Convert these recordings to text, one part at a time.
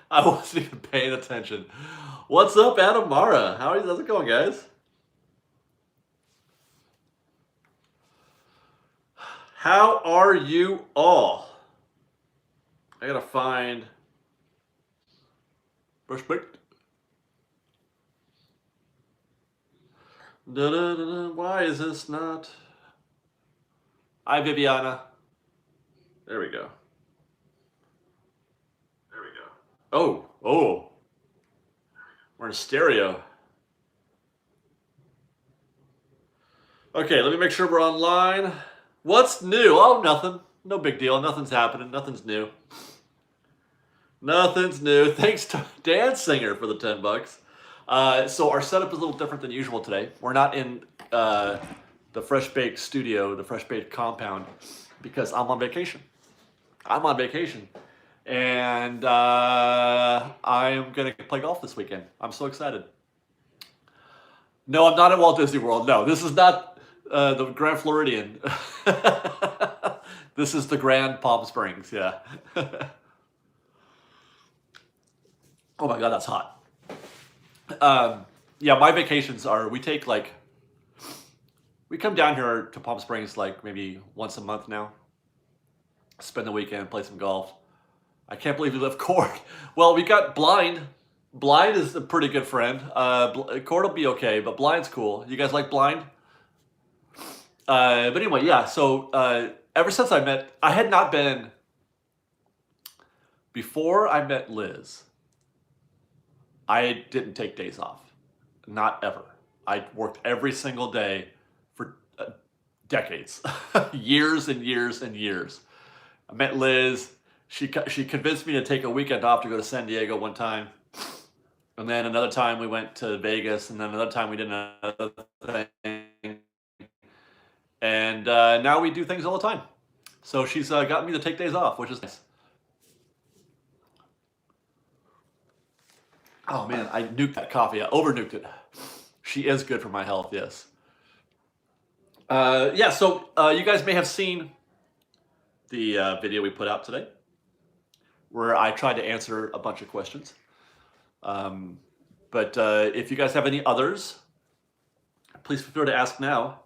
I wasn't even paying attention. What's up, Adamara? How's it going, guys? How are you all? I gotta find Fresh-Baked. Why is this not? Hi, Viviana. There we go. Oh, we're in stereo. Okay, let me make sure we're online. What's new? Oh, nothing. No big deal. Nothing's happening. Nothing's new. Nothing's new. Thanks to Dan Singer for the $10. So our setup is a little different than usual today. We're not in the Fresh Baked studio, the Fresh Baked compound, because I'm on vacation. And I am going to play golf this weekend. I'm so excited. No, I'm not at Walt Disney World. No, this is not the Grand Floridian. This is the Grand Palm Springs, yeah. Oh my God, that's hot. Yeah, my vacations are, we come down here to Palm Springs like maybe once a month now. Spend the weekend, play some golf. I can't believe we left Cord. Well, we got Blind. Blind is a pretty good friend. Cord will be okay, but Blind's cool. You guys like Blind? But anyway, yeah, so ever since I had not been, before I met Liz, I didn't take days off. Not ever. I worked every single day for decades, years and years and years. I met Liz. She convinced me to take a weekend off to go to San Diego one time. And then another time we went to Vegas, and then another time we did another thing. And now we do things all the time. So she's gotten me to take days off, which is nice. Oh man, I nuked that coffee. I over nuked it. She is good for my health, yes. Yeah, so you guys may have seen the video we put out today, where I tried to answer a bunch of questions. But if you guys have any others, please feel free to ask now.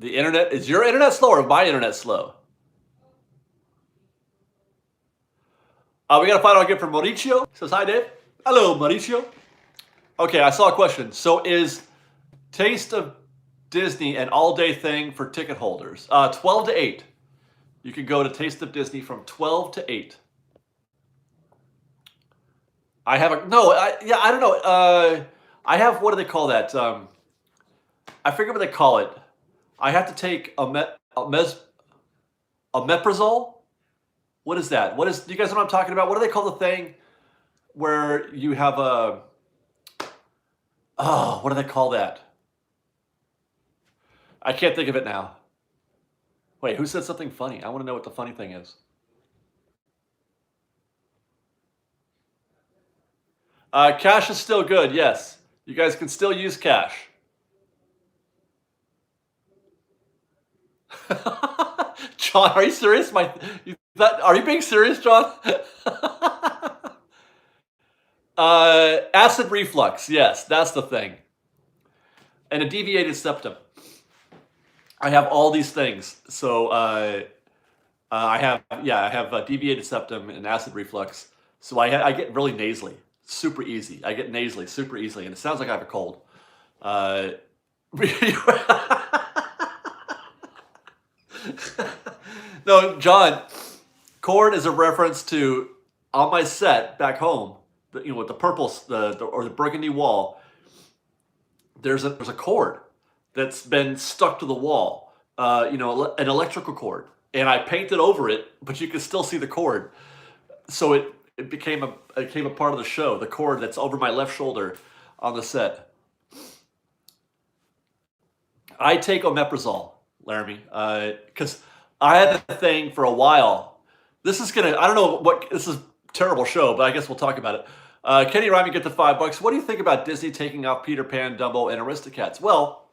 The internet, is your internet slow or my internet slow? We got a final gift from Mauricio. Says, hi, Dave. Hello, Mauricio. Okay, I saw a question. So is Taste of Disney an all-day thing for ticket holders? 12 to 8. You can go to Taste of Disney from 12 to 8. I have a, no, I don't know. I have, what do they call that? I forget what they call it. I have to take a meprazole. What is that? Do you guys know what I'm talking about? What do they call the thing where you have a, oh, what do they call that? I can't think of it now. Wait, who said something funny? I want to know what the funny thing is. Cash is still good, yes. You guys can still use cash. John, are you serious? Are you being serious, John? Acid reflux, yes, that's the thing. And a deviated septum. I have all these things. So I have a deviated septum and acid no So I get really nasally, super easy. I get nasally super easily, and it sounds like I have a cold. No, John, Cord is a reference to, on my set back home, with the purple, or the burgundy wall, there's a cord that's been stuck to the wall, an electrical cord, and I painted over it, but you can still see the cord. So it became a part of the show, the cord that's over my left shoulder on the set. I take omeprazole, Laramie, because I had a thing for a while. This is I don't know this is a terrible show, but I guess we'll talk about it. Kenny Ryman get the $5. What do you think about Disney taking off Peter Pan, Dumbo, and Aristocats? Well,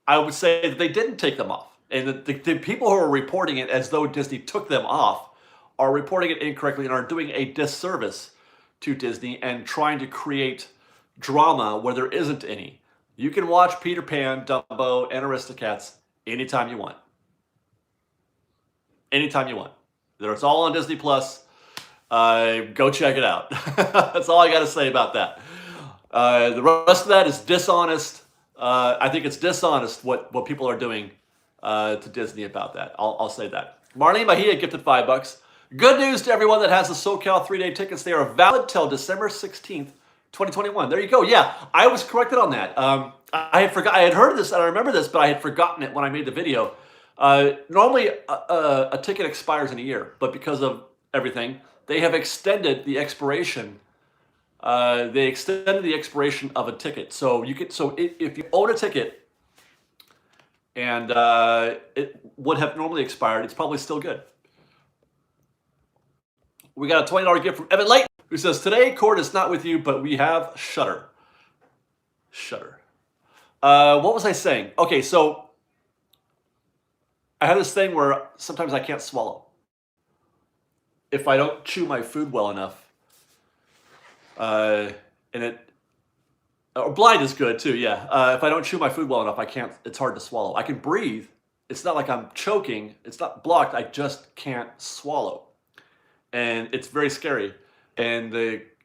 I would say that they didn't take them off. And the people who are reporting it as though Disney took them off are reporting it incorrectly and are doing a disservice to Disney and trying to create drama where there isn't any. You can watch Peter Pan, Dumbo, and Aristocats anytime you want. Anytime you want. It's all on Disney Plus. Go check it out. That's all I got to say about that. The rest of that is dishonest. I think it's dishonest what people are doing to Disney about that. I'll say that. Marlene Bahia gifted $5. Good news to everyone that has the SoCal 3-day tickets. They are valid till December 16th, 2021. There you go. Yeah, I was corrected on that. I had heard this and I remember this, but I had forgotten it when I made the video. Normally, a ticket expires in a year, but because of everything, they have extended the expiration. They extended the expiration of a ticket. So if you own a ticket and it would have normally expired, it's probably still good. We got a $20 gift from Evan Layton, who says, today, Cord is not with you, but we have Shudder. Shudder. What was I saying? Okay, so I have this thing where sometimes I can't swallow. If I don't chew my food well enough, or blind is good too, yeah. If I don't chew my food well enough, it's hard to swallow. I can breathe. It's not like I'm choking. It's not blocked. I just can't swallow. And it's very scary. And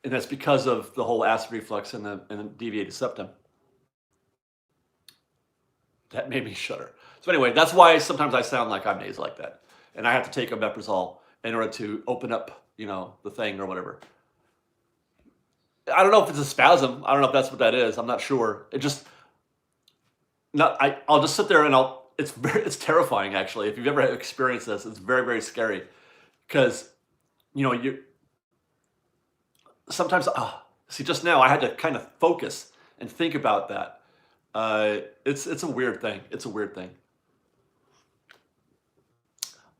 that's because of the whole acid reflux and the deviated septum. That made me shudder. So anyway, that's why sometimes I sound like I'm nasal like that. And I have to take omeprazole in order to open up, the thing or whatever. I don't know if it's a spasm. I don't know if that's what that is. I'm not sure. I'll just sit there and it's terrifying actually. If you've ever experienced this, it's very, very scary. Because, sometimes, see, just now I had to kind of focus and think about that. It's a weird thing. It's a weird thing.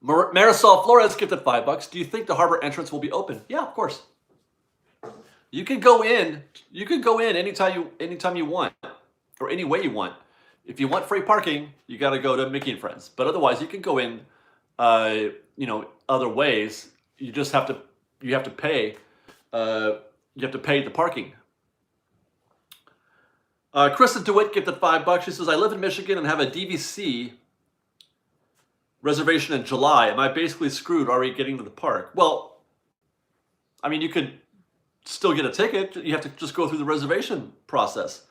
Marisol Flores gifted $5. Do you think the harbor entrance will be open? Yeah, of course. You can go in. You can go in anytime you want, or any way you want. If you want free parking, you got to go to Mickey and Friends. But otherwise, you can go in, other ways. You just have to pay. You have to pay the parking. Kristen DeWitt gifted $5. She says, I live in Michigan and have a DVC reservation in July. Am I basically screwed already getting to the park? Well, I mean, you could still get a ticket. You have to just go through the reservation process.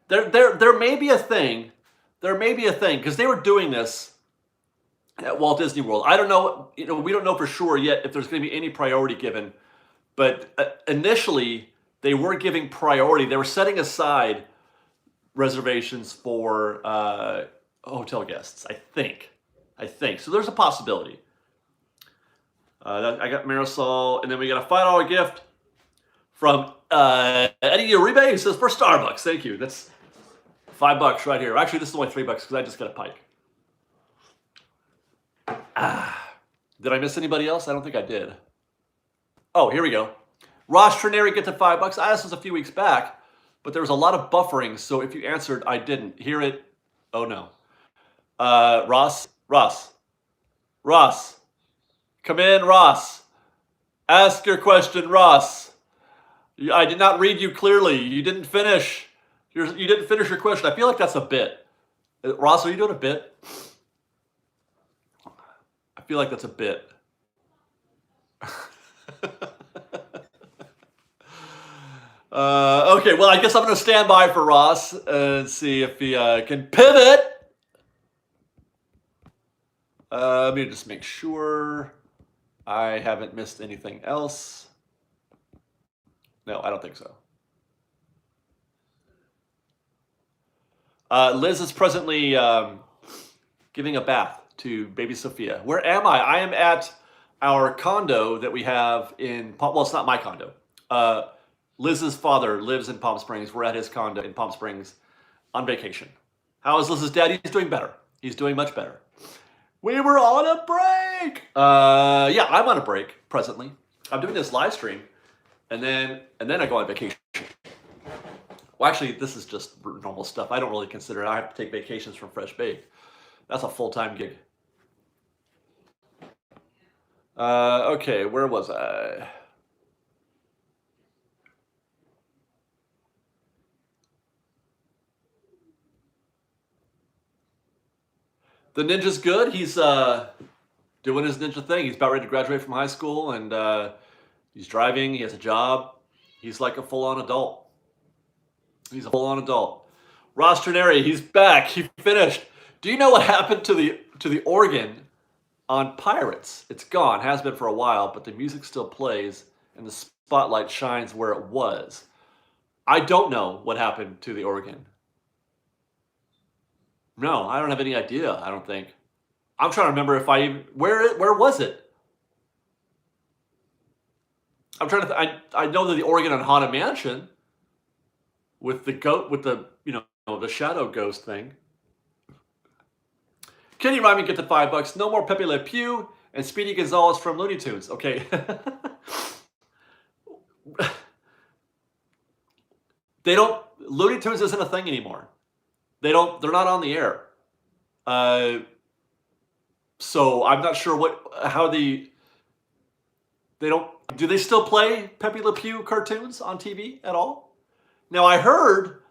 There may be a thing. There may be a thing, because they were doing this at Walt Disney World. I don't know, we don't know for sure yet if there's going to be any priority given. But initially, they were giving priority. They were setting aside reservations for hotel guests, I think. So there's a possibility. I got Marisol, and then we got a $5 gift from Eddie Uribe, who says, for Starbucks. Thank you. That's $5 right here. Actually, this is only $3 because I just got a pike. Did I miss anybody else? I don't think I did. Oh, here we go. Ross Trineri gets to $5. I asked this a few weeks back, but there was a lot of buffering, so if you answered, I didn't hear it. Oh, no. Ross. Come in, Ross. Ask your question, Ross. I did not read you clearly. You didn't finish. You didn't finish your question. I feel like that's a bit. Ross, are you doing a bit? I feel like that's a bit. Okay, well, I guess I'm going to stand by for Ross and see if he can pivot. Let me just make sure I haven't missed anything else. No, I don't think so. Liz is presently giving a bath to baby Sophia. Where am I? I am at our condo that we have in well, it's not my condo. Liz's father lives in Palm Springs. We're at his condo in Palm Springs on vacation. How is Liz's dad? He's doing better. He's doing much better. We were on a break. Yeah, I'm on a break presently. I'm doing this live stream, and then I go on vacation. Well, actually, this is just normal stuff. I don't really consider it. I have to take vacations from Fresh Baked. That's a full-time gig. Okay, where was I? The ninja's good. He's doing his ninja thing. He's about ready to graduate from high school, and he's driving. He has a job. He's like a full-on adult. He's a full-on adult. Ross Trineri, he's back. He finished. Do you know what happened to the organ on Pirates? It's gone. Has been for a while, but the music still plays, and the spotlight shines where it was. I don't know what happened to the organ. No, I don't have any idea. I don't think. I'm trying to remember if I even where was it? I'm trying to. I know that the organ on Haunted Mansion with the goat with the the shadow ghost thing. Kenny Ryman get the $5. No more Pepe Le Pew and Speedy Gonzalez from Looney Tunes. Okay. They don't. Looney Tunes isn't a thing anymore. They're not on the air. So I'm not sure how they don't. Do they still play Pepe Le Pew cartoons on TV at all? Now I heard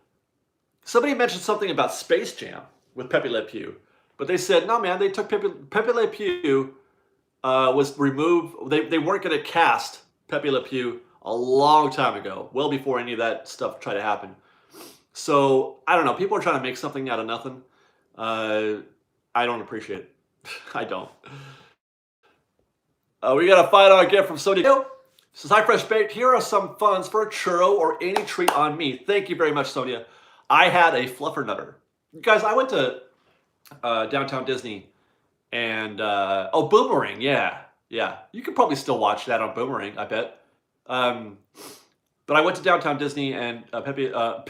somebody mentioned something about Space Jam with Pepe Le Pew, but they said no, man. They took Pepe Le Pew was removed. They weren't going to cast Pepe Le Pew a long time ago, well before any of that stuff tried to happen. So I don't know. People are trying to make something out of nothing. I don't appreciate it. I don't. We got a $5 gift from Sonia. Says, hi, Fresh Baked. Here are some funds for a churro or any treat on me. Thank you very much, Sonia. I had a fluffernutter. Guys, I went to downtown Disney and, Boomerang. Yeah. You could probably still watch that on Boomerang, I bet. But I went to downtown Disney and Pepe Le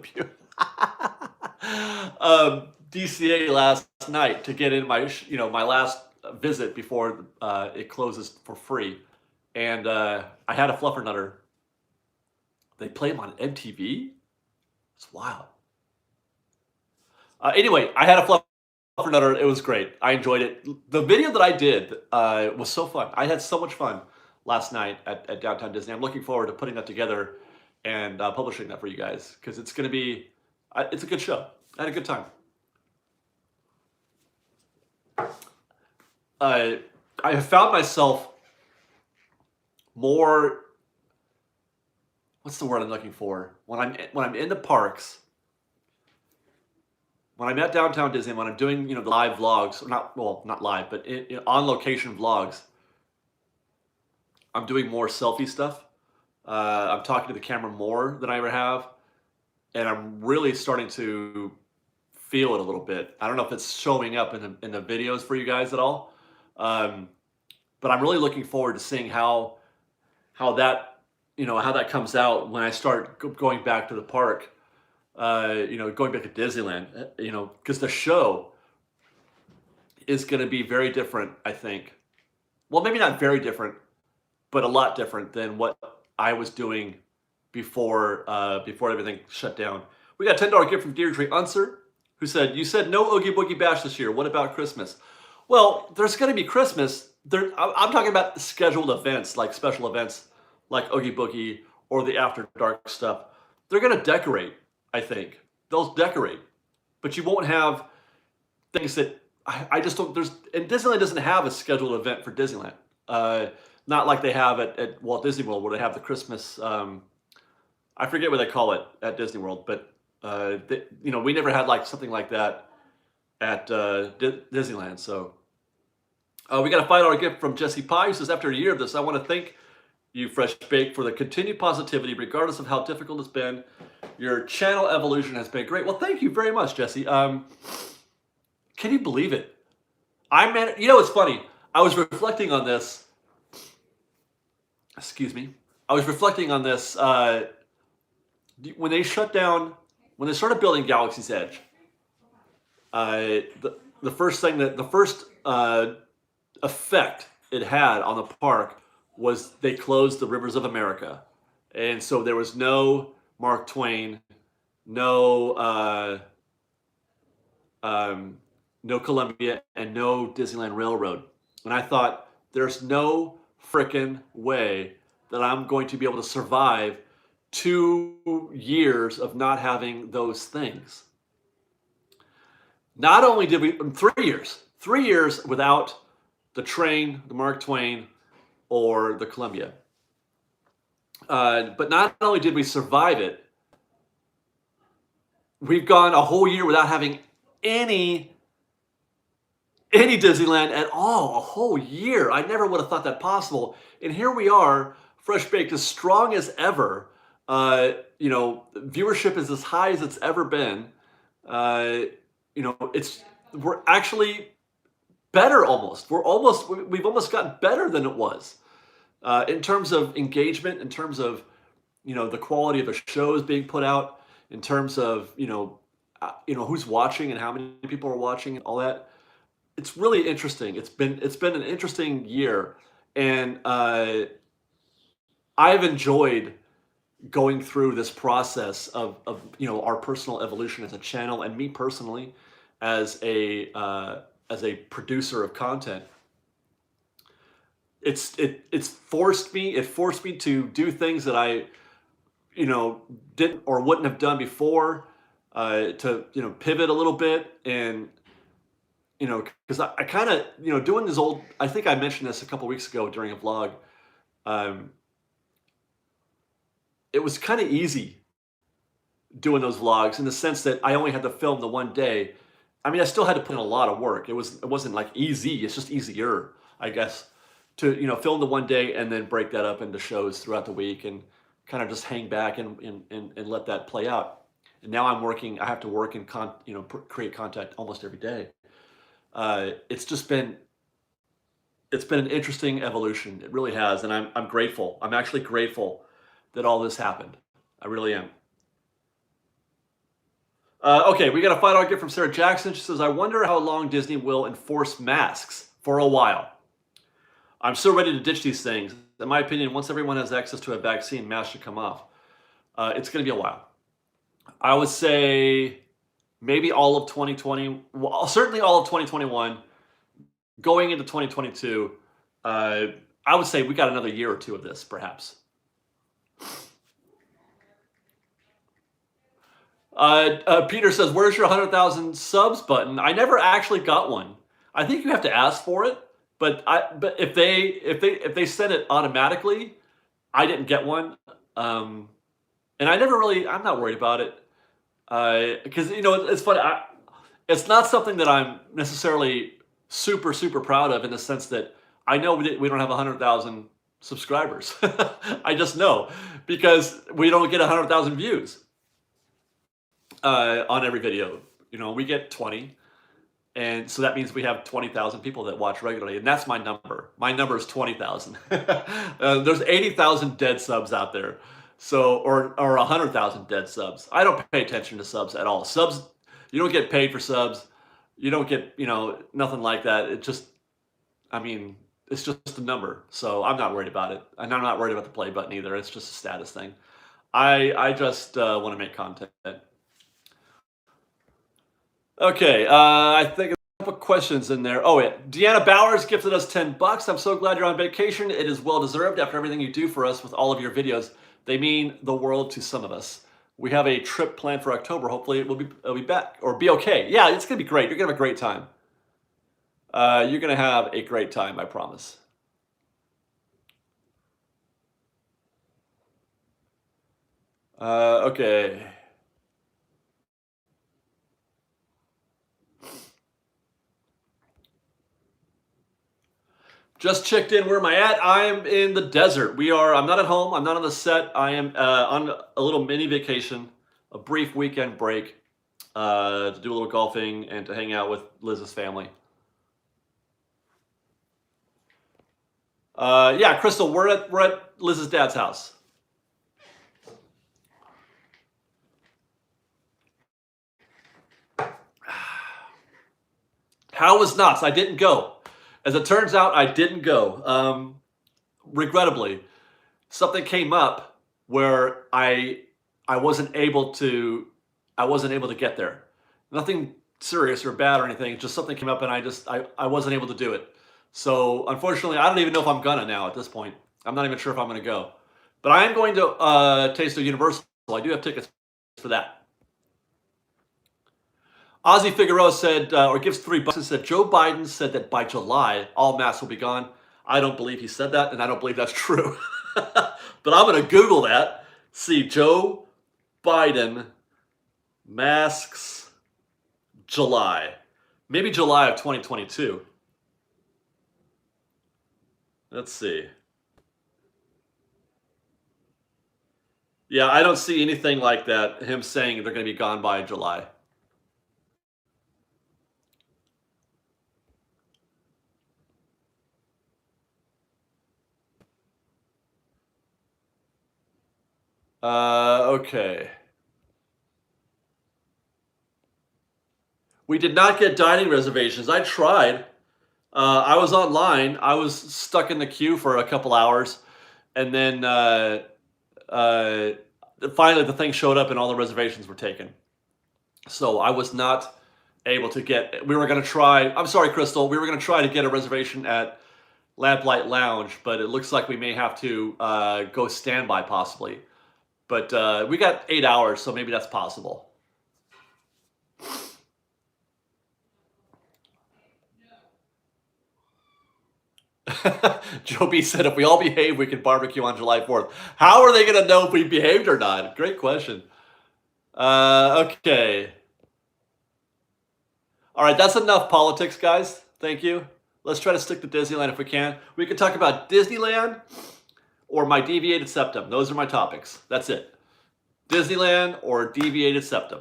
Pew. DCA last night to get in my last visit before it closes for free, and I had a fluffernutter. They play them on MTV. It's wild. Anyway, I had a fluffernutter. It was great. I enjoyed it. The video that I did was so fun. I had so much fun last night at downtown Disney. I'm looking forward to putting that together and publishing that for you guys because it's going to be it's a good show. I had a good time. I have found myself more. What's the word I'm looking for? When I'm in the parks, when I'm at downtown Disney, when I'm doing the live vlogs, not live, but on location vlogs, I'm doing more selfie stuff. I'm talking to the camera more than I ever have, and I'm really starting to feel it a little bit. I don't know if it's showing up in the videos for you guys at all, but I'm really looking forward to seeing how that comes out when I start going back to the park. Going back to Disneyland. Because the show is going to be very different. I think. Well, maybe not very different, but a lot different than what I was doing before everything shut down. We got a $10 gift from Deirdre Unser, who said, "You said no Oogie Boogie Bash this year. What about Christmas?" Well, there's going to be Christmas. I'm talking about scheduled events, like special events, like Oogie Boogie or the After Dark stuff. They're going to decorate. I think they'll decorate, but you won't have things that I just don't. And Disneyland doesn't have a scheduled event for Disneyland. Not like they have at Walt Disney World, where they have the Christmas. I forget what they call it at Disney World, but we never had like something like that at Disneyland. So we got a $5 gift from Jesse Pye, who says, after a year of this, I want to thank you, Fresh Bake, for the continued positivity, regardless of how difficult it's been. Your channel evolution has been great. Well, thank you very much, Jesse. Can you believe it? It's funny. I was reflecting on this. Excuse me. I was reflecting on this when they started building Galaxy's Edge. The first effect it had on the park was they closed the Rivers of America, and so there was no Mark Twain, no no Columbia, and no Disneyland Railroad. And I thought, there's no frickin' way that I'm going to be able to survive 2 years of not having those things. Not only did we, 3 years without the train, the Mark Twain, or the Columbia. But not only did we survive it, we've gone a whole year without having any Disneyland at all. A whole year. I never would have thought that possible. And here we are, Fresh Baked, as strong as ever. Viewership is as high as it's ever been. We're actually better almost. We've almost gotten better than it was. In terms of engagement, in terms of, the quality of the shows being put out, in terms of, who's watching and how many people are watching and all that. It's really interesting. It's been an interesting year, and I've enjoyed going through this process of our personal evolution as a channel, and me personally as a producer of content. It forced me to do things that I didn't or wouldn't have done before, to pivot a little bit, and because I kind of doing this old, I think I mentioned this a couple weeks ago during a vlog. It was kind of easy doing those vlogs in the sense that I only had to film the one day. I mean, I still had to put in a lot of work. It wasn't like easy. It's just easier, I guess, to film the one day and then break that up into shows throughout the week and kind of just hang back and let that play out. And now I have to work and create content almost every day. It's been an interesting evolution. It really has, and I'm grateful. I'm actually grateful that all this happened. I really am. Okay, we got a $5 gift from Sarah Jackson. She says, I wonder how long Disney will enforce masks for a while. I'm so ready to ditch these things. In my opinion, once everyone has access to a vaccine, masks should come off. It's going to be a while. I would say maybe all of 2020, well, certainly all of 2021, going into 2022. I would say we got another year or two of this, perhaps. Peter says, where's your 100,000 subs button? I never actually got one. I think you have to ask for it, but if they send it automatically, I didn't get one. And I'm not worried about it. Because it's funny. It's not something that I'm necessarily super, super proud of, in the sense that I know we don't have 100,000 subscribers. I just know, because we don't get 100,000 views on every video. We get 20, and so that means we have 20,000 people that watch regularly, and that's my number. My number is 20,000. There's 80,000 dead subs out there. So, or 100,000 dead subs. I don't pay attention to subs at all. Subs, you don't get paid for subs. You don't get, nothing like that. It's just a number. So I'm not worried about it. And I'm not worried about the play button either. It's just a status thing. I just want to make content. Okay, I think a couple questions in there. Oh yeah, Deanna Bowers gifted us $10. I'm so glad you're on vacation. It is well deserved after everything you do for us with all of your videos. They mean the world to some of us. We have a trip planned for October. Hopefully it'll be back or be okay. Yeah, it's gonna be great. You're gonna have a great time. You're gonna have a great time, I promise. Okay. Just checked in. Where am I at? I am in the desert. I'm not at home. I'm not on the set. I am on a little mini vacation, a brief weekend break, to do a little golfing and to hang out with Liz's family. Yeah, Crystal, we're at Liz's dad's house. How was Knott's? I didn't go. As it turns out, I didn't go. Regrettably, something came up where I wasn't able to get there. Nothing serious or bad or anything. Just something came up and I wasn't able to do it. So unfortunately, I don't even know if I'm gonna now at this point. I'm not even sure if I'm gonna go. But I am going to Taste of Universal. I do have tickets for that. Ozzy Figueroa said, or gives $3. He said, Joe Biden said that by July, all masks will be gone. I don't believe he said that, and I don't believe that's true. But I'm going to Google that. See, Joe Biden masks July. Maybe July of 2022. Let's see. Yeah, I don't see anything like that, him saying they're going to be gone by July. Okay. We did not get dining reservations. I tried. I was online. I was stuck in the queue for a couple hours, and then finally the thing showed up and all the reservations were taken. So I was not able to get. We were going to try. I'm sorry, Crystal. We were going to try to get a reservation at Lamplight Lounge, but it looks like we may have to go standby possibly. But we got 8 hours, so maybe that's possible. Joe B said, if we all behave, we can barbecue on July 4th. How are they going to know if we behaved or not? Great question. Okay. All right, that's enough politics, guys. Thank you. Let's try to stick to Disneyland if we can. We can talk about Disneyland or my deviated septum. Those are my topics. That's it. Disneyland or deviated septum.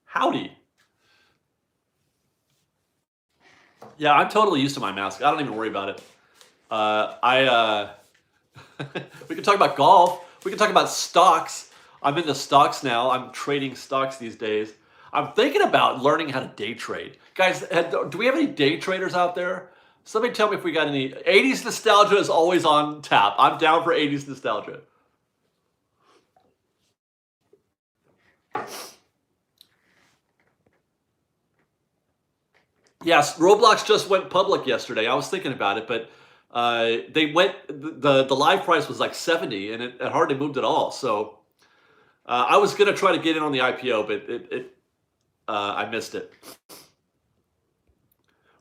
Howdy. Yeah, I'm totally used to my mask. I don't even worry about it. We can talk about golf. We can talk about stocks. I'm into stocks now. I'm trading stocks these days. I'm thinking about learning how to day trade. Guys, do we have any day traders out there? Somebody tell me if we got any. 80s nostalgia is always on tap. I'm down for 80s nostalgia. Yes, Roblox just went public yesterday. I was thinking about it, but they went. The live price was like 70, and it hardly moved at all. So I was gonna try to get in on the IPO, but I missed it.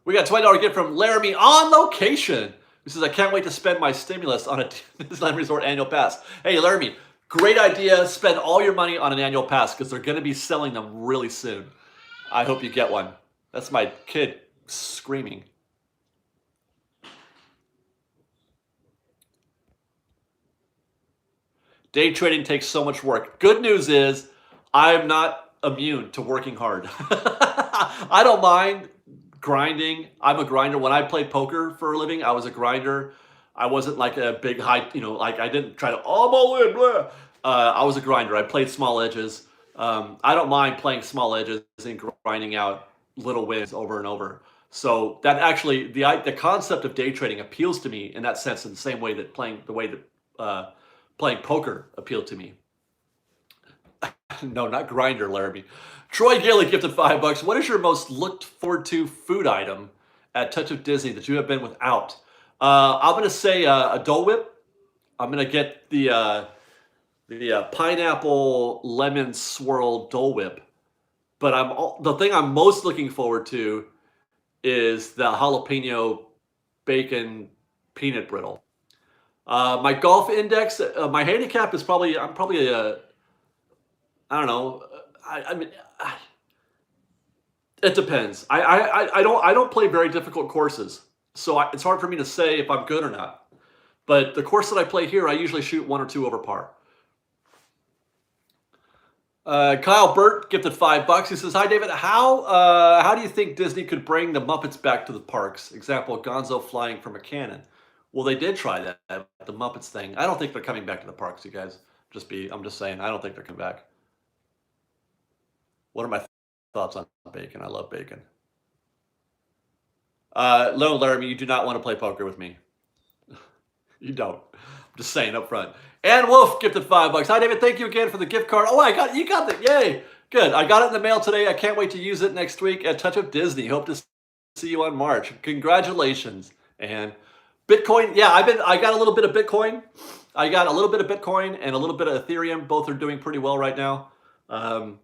We got a $20 gift from Laramie on location. He says, I can't wait to spend my stimulus on a Disneyland Resort annual pass. Hey, Laramie, great idea. Spend all your money on an annual pass because they're going to be selling them really soon. I hope you get one. That's my kid screaming. Day trading takes so much work. Good news is I'm not immune to working hard. I don't mind grinding. I'm a grinder. When I played poker for a living, I was a grinder. I wasn't like a big high, like I didn't try to, oh, I'm all in, blah. I was a grinder. I played small edges. I don't mind playing small edges and grinding out little wins over and over. So that actually, the concept of day trading appeals to me in that sense, in the same way that playing poker appealed to me. No, not grinder, Laramie. Troy Gilly gifted $5. What is your most looked forward to food item at Touch of Disney that you have been without? I'm going to say a Dole Whip. I'm going to get the pineapple lemon swirl Dole Whip. But the thing I'm most looking forward to is the jalapeno bacon peanut brittle. My golf index, my handicap is probably, I don't know. I mean, it depends. I don't play very difficult courses, so it's hard for me to say if I'm good or not. But the course that I play here, I usually shoot 1 or 2 over par. Kyle Burt gifted $5. He says, "Hi David, how do you think Disney could bring the Muppets back to the parks? Example: Gonzo flying from a cannon." Well, they did try that, the Muppets thing. I don't think they're coming back to the parks, you guys. I'm just saying, I don't think they're coming back. What are my thoughts on bacon? I love bacon. No, Laramie, you do not want to play poker with me. You don't. I'm just saying up front. And Wolf gifted $5. Hi, David. Thank you again for the gift card. Oh, you got the yay. Good. I got it in the mail today. I can't wait to use it next week at Touch of Disney. Hope to see you on March. Congratulations. And Bitcoin, yeah, I got a little bit of Bitcoin. I got a little bit of Bitcoin and a little bit of Ethereum. Both are doing pretty well right now. I'm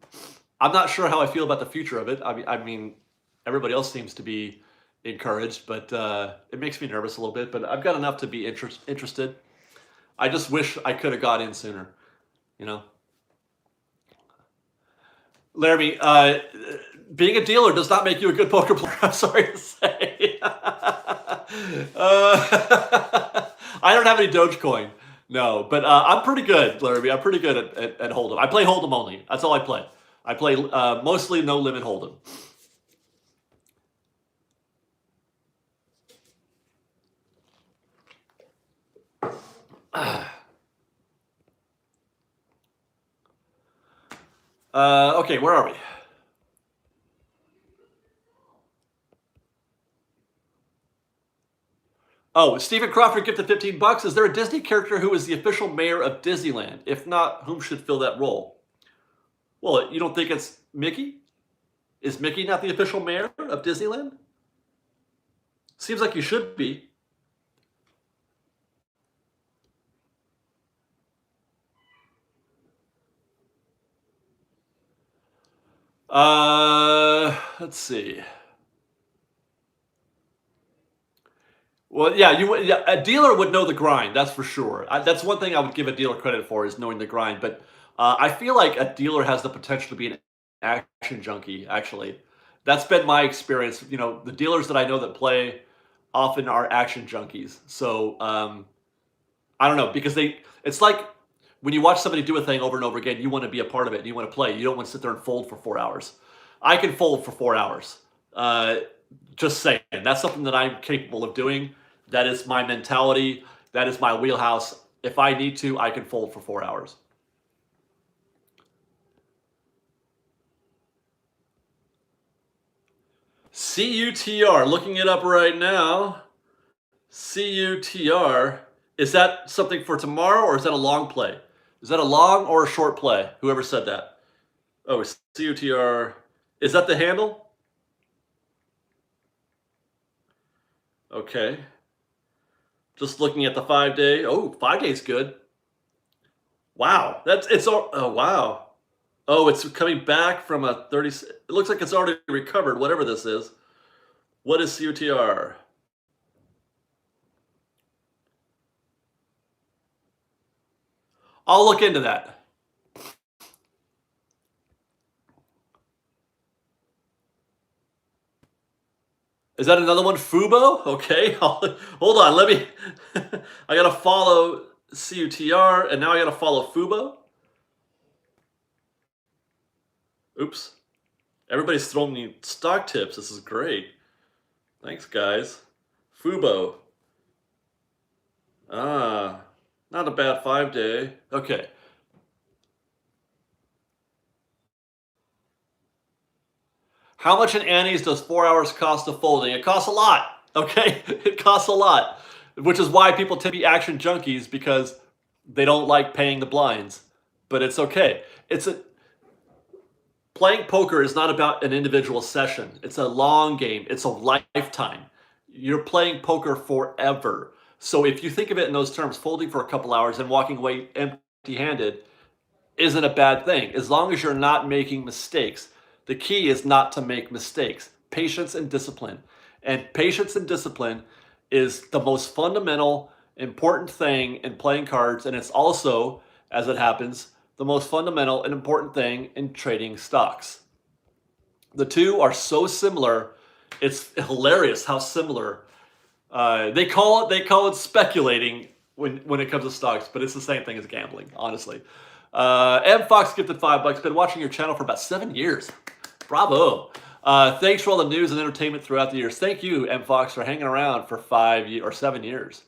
not sure how I feel about the future of it. I mean, everybody else seems to be encouraged, but it makes me nervous a little bit. But I've got enough to be interested. I just wish I could have got in sooner. You know. Laramie, being a dealer does not make you a good poker player. I'm sorry to say. I don't have any Dogecoin, no, but I'm pretty good, Laramie. I'm pretty good at Hold'em. I play Hold'em only. That's all I play. I play mostly no limit Hold'em. Okay, where are we? Oh, Stephen Crawford gifted $15. Is there a Disney character who is the official mayor of Disneyland? If not, whom should fill that role? Well, you don't think it's Mickey? Is Mickey not the official mayor of Disneyland? Seems like you should be. Let's see. Well, yeah, yeah, a dealer would know the grind, that's for sure. That's one thing I would give a dealer credit for is knowing the grind. But I feel like a dealer has the potential to be an action junkie. Actually, that's been my experience. You know, the dealers that I know that play often are action junkies. So I don't know because it's like when you watch somebody do a thing over and over again, you want to be a part of it and you want to play. You don't want to sit there and fold for 4 hours. I can fold for 4 hours. Just saying, that's something that I'm capable of doing. That is my mentality. That is my wheelhouse. If I need to, I can fold for 4 hours. CUTR, looking it up right now. CUTR, is that something for tomorrow or is that a long play? Is that a long or a short play? Whoever said that. Oh, CUTR. Is that the handle? Okay. Just looking at the 5-day. Oh, 5 days good. Wow. Oh wow. Oh, it's coming back from a 30. It looks like it's already recovered, whatever this is. What is CUTR? I'll look into that. Is that another one? Fubo? Okay. Hold on. Let me. I got to follow CUTR and now I got to follow Fubo. Oops. Everybody's throwing me stock tips. This is great. Thanks, guys. Fubo. Ah, not a bad 5-day. Okay. How much in Annie's does 4 hours cost of folding? It costs a lot. Okay, it costs a lot, which is why people tend to be action junkies because they don't like paying the blinds. But it's okay. Playing poker is not about an individual session. It's a long game. It's a lifetime. You're playing poker forever. So if you think of it in those terms, folding for a couple hours and walking away empty-handed isn't a bad thing, as long as you're not making mistakes. The key is not to make mistakes. Patience and discipline. And patience and discipline is the most fundamental, important thing in playing cards. And it's also, as it happens, the most fundamental and important thing in trading stocks. The two are so similar. It's hilarious how similar. They call it speculating when it comes to stocks, but it's the same thing as gambling, honestly. M Fox gifted $5. Been watching your channel for about 7 years. Bravo. Thanks for all the news and entertainment throughout the years. Thank you, M Fox, for hanging around for 7 years.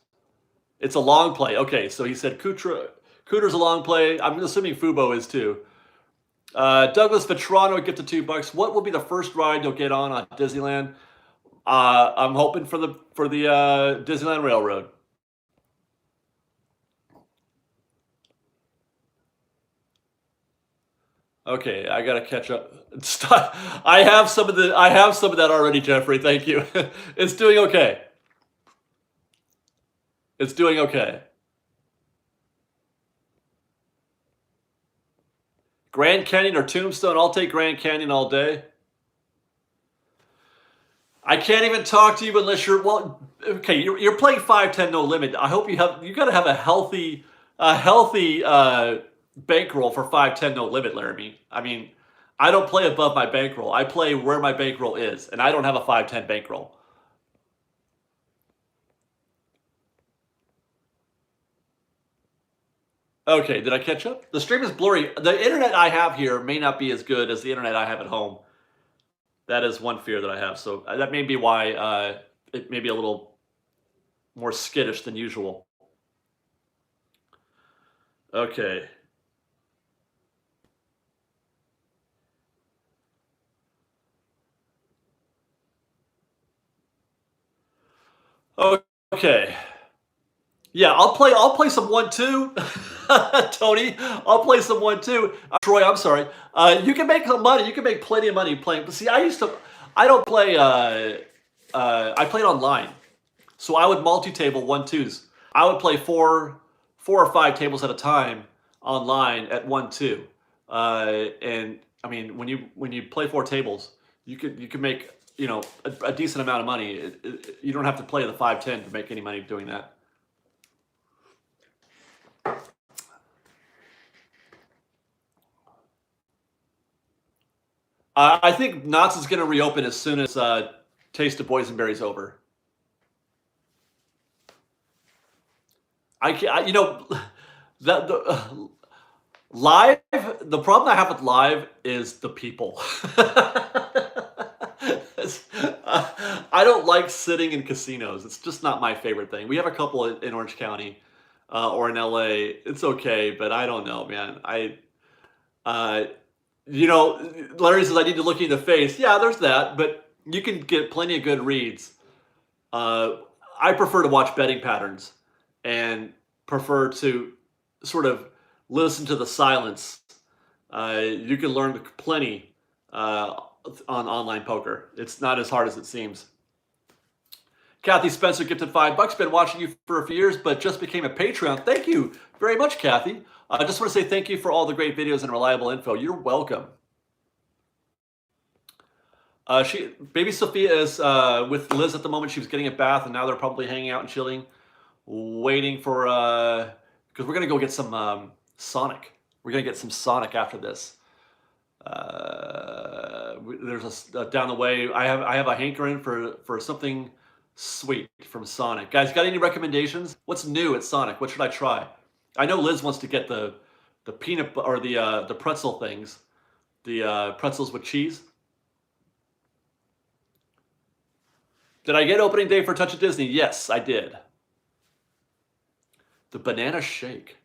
It's a long play. Okay, so he said Cooter's a long play. I'm assuming Fubo is too. Douglas Vetrano gifted $2. What will be the first ride you'll get on Disneyland? I'm hoping for the Disneyland Railroad. Okay, I gotta catch up. I have some of the. I have some of that already, Jeffrey. Thank you. It's doing okay. It's doing okay. Grand Canyon or Tombstone? I'll take Grand Canyon all day. I can't even talk to you unless you're well. Okay, you're playing 5-10 no limit. I hope you got to have a healthy bankroll for 5-10 no limit, Laramie. I mean, I don't play above my bankroll. I play where my bankroll is, and I don't have a 5-10 bankroll. Okay, did I catch up? The stream is blurry. The internet I have here may not be as good as the internet I have at home. That is one fear that I have. So that may be why it may be a little more skittish than usual. Okay. Okay. Yeah, I'll play some 1-2. Tony, I'll play some 1-2. Troy, I'm sorry. You can make some money. You can make plenty of money playing. But see, I don't play. I played online, so I would multi-table 1-2s. I would play four or five tables at a time online at 1-2. And I mean, when you play four tables, you can make a decent amount of money. You don't have to play the 5-10 to make any money doing that. I think Knott's is going to reopen as soon as Taste of Boysenberry's over. I can't, that live. The problem I have with live is the people. I don't like sitting in casinos. It's just not my favorite thing. We have a couple in Orange County or in LA. It's okay, but I don't know, man. Uh, Larry says I need to look you in the face. Yeah, there's that, but you can get plenty of good reads. Uh, I prefer to watch betting patterns and prefer to sort of listen to the silence. You can learn plenty on online poker. It's not as hard as it seems. Kathy Spencer gifted $5. Been watching you for a few years, but just became a Patreon. Thank you very much, Kathy. I just want to say thank you for all the great videos and reliable info. You're welcome. Baby Sophia is with Liz at the moment. She was getting a bath, and now they're probably hanging out and chilling, waiting for because we're gonna go get some Sonic. We're gonna get some Sonic after this. There's down the way. I have a hankering for something sweet from Sonic. Guys, got any recommendations? What's new at Sonic? What should I try? I know Liz wants to get the peanut or the pretzel things, the pretzels with cheese. Did I get opening day for Touch of Disney? Yes, I did. The banana shake.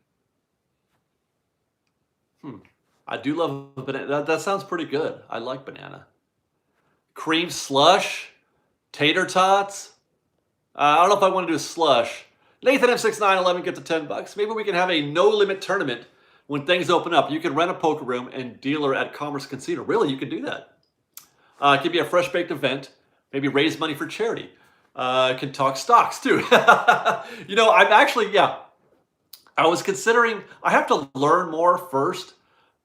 I do love a banana. That sounds pretty good. I like banana. Cream slush, tater tots. I don't know if I want to do a slush. Nathan M6911 gets to $10. Maybe we can have a no limit tournament when things open up. You can rent a poker room and dealer at Commerce Casino. Really, you can do that. It could be a fresh baked event. Maybe raise money for charity. Can talk stocks too. I'm actually, yeah. I was considering, I have to learn more first,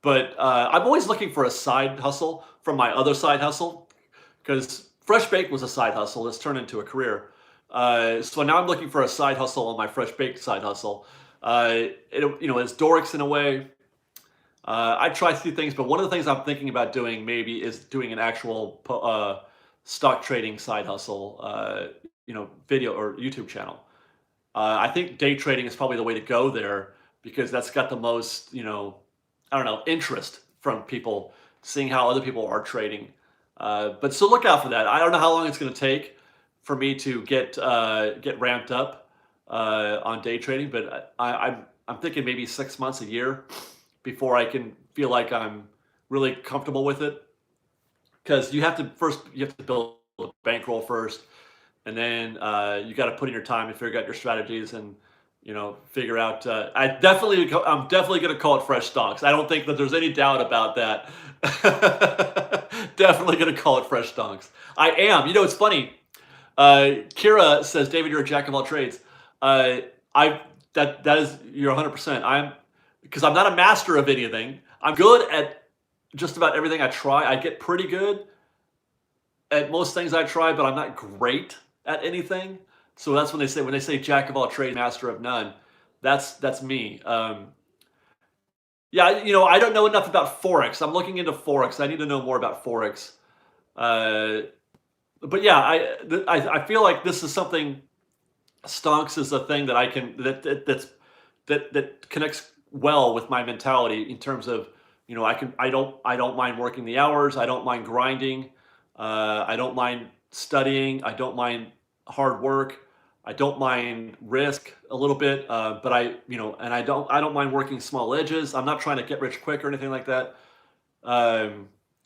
but I'm always looking for a side hustle from my other side hustle because Fresh Baked was a side hustle. It's turned into a career. So now I'm looking for a side hustle on my Fresh Baked side hustle. It's Dorix in a way. I try a few things, but one of the things I'm thinking about doing maybe is doing an actual stock trading side hustle, video or YouTube channel. I think day trading is probably the way to go there because that's got the most, interest from people seeing how other people are trading. But so look out for that. I don't know how long it's going to take for me to get ramped up on day trading, but I'm thinking maybe 6 months, a year before I can feel like I'm really comfortable with it. Because you have to build a bankroll first, and then you got to put in your time and figure out your strategies and figure out. I'm definitely going to call it Fresh Stonks. I don't think that there's any doubt about that. Definitely going to call it Fresh Stonks. I am. It's funny. Kira says, David, you're a jack of all trades. I that is, you're 100%. Because I'm not a master of anything. I'm good at just about everything I try. I get pretty good at most things I try, but I'm not great at anything. So that's when they say jack of all trades, master of none. That's me. Yeah, I don't know enough about Forex. I'm looking into Forex. I need to know more about Forex. But yeah, I feel like this is something. Stonks is a thing that I can that connects well with my mentality in terms of I don't mind working the hours. I don't mind grinding. I don't mind studying. I don't mind hard work. I don't mind risk a little bit, but and I don't mind working small edges. I'm not trying to get rich quick or anything like that.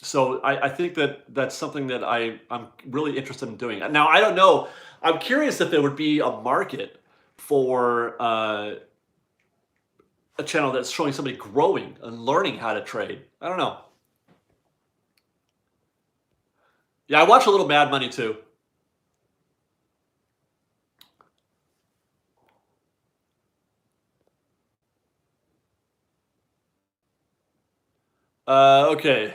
So I think that's something that I'm really interested in doing. Now, I don't know. I'm curious if there would be a market for a channel that's showing somebody growing and learning how to trade. I don't know. Yeah, I watch a little Mad Money too. Okay.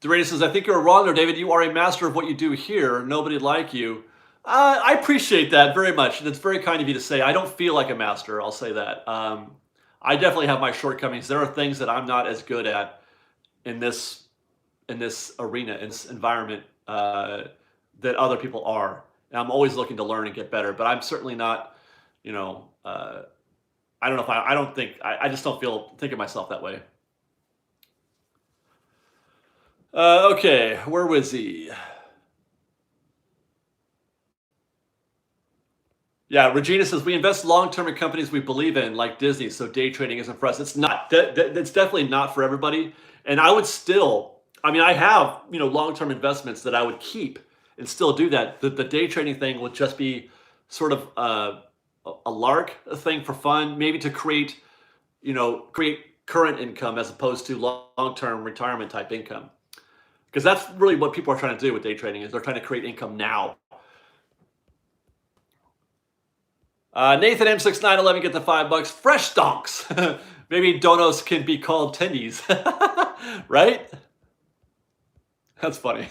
Doreen says, I think you're wrong there, David. You are a master of what you do here. Nobody like you. I appreciate that very much. That's very kind of you to say. I don't feel like a master. I'll say that. I definitely have my shortcomings. There are things that I'm not as good at in this arena, in this environment, that other people are. And I'm always looking to learn and get better. But I'm certainly not, I don't know if I don't think, I just don't think of myself that way. Okay, where was he? Yeah, Regina says, we invest long-term in companies we believe in, like Disney, so day trading isn't for us. It's not. That's definitely not for everybody. And I would still, I have, long-term investments that I would keep and still do that. The day trading thing would just be sort of a lark, a thing for fun, maybe to create current income as opposed to long-term retirement type income. Because that's really what people are trying to do with day trading, is they're trying to create income now. Nathan M6911 get the $5. Fresh Stonks. Maybe donos can be called tendies. Right? That's funny.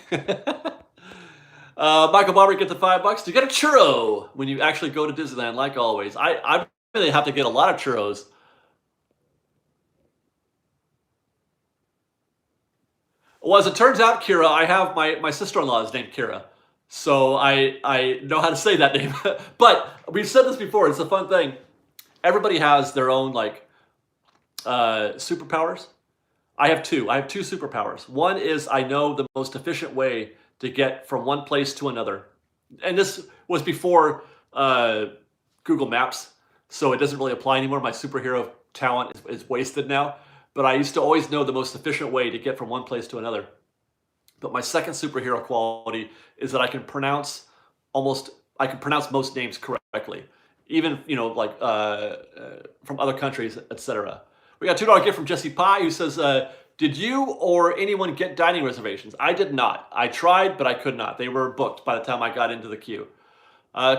Michael Barber get the $5. You get a churro when you actually go to Disneyland, like always. I really have to get a lot of churros. Well, as it turns out, Kira, I have my sister-in-law is named Kira. So I know how to say that name. But we've said this before. It's a fun thing. Everybody has their own superpowers. I have two. I have two superpowers. One is I know the most efficient way to get from one place to another. And this was before Google Maps, so it doesn't really apply anymore. My superhero talent is wasted now. But I used to always know the most efficient way to get from one place to another. But my second superhero quality is that I can pronounce most names correctly, even from other countries, etc. We got a $2 gift from Jesse Pye, who says, "Did you or anyone get dining reservations?" I did not. I tried, but I could not. They were booked by the time I got into the queue.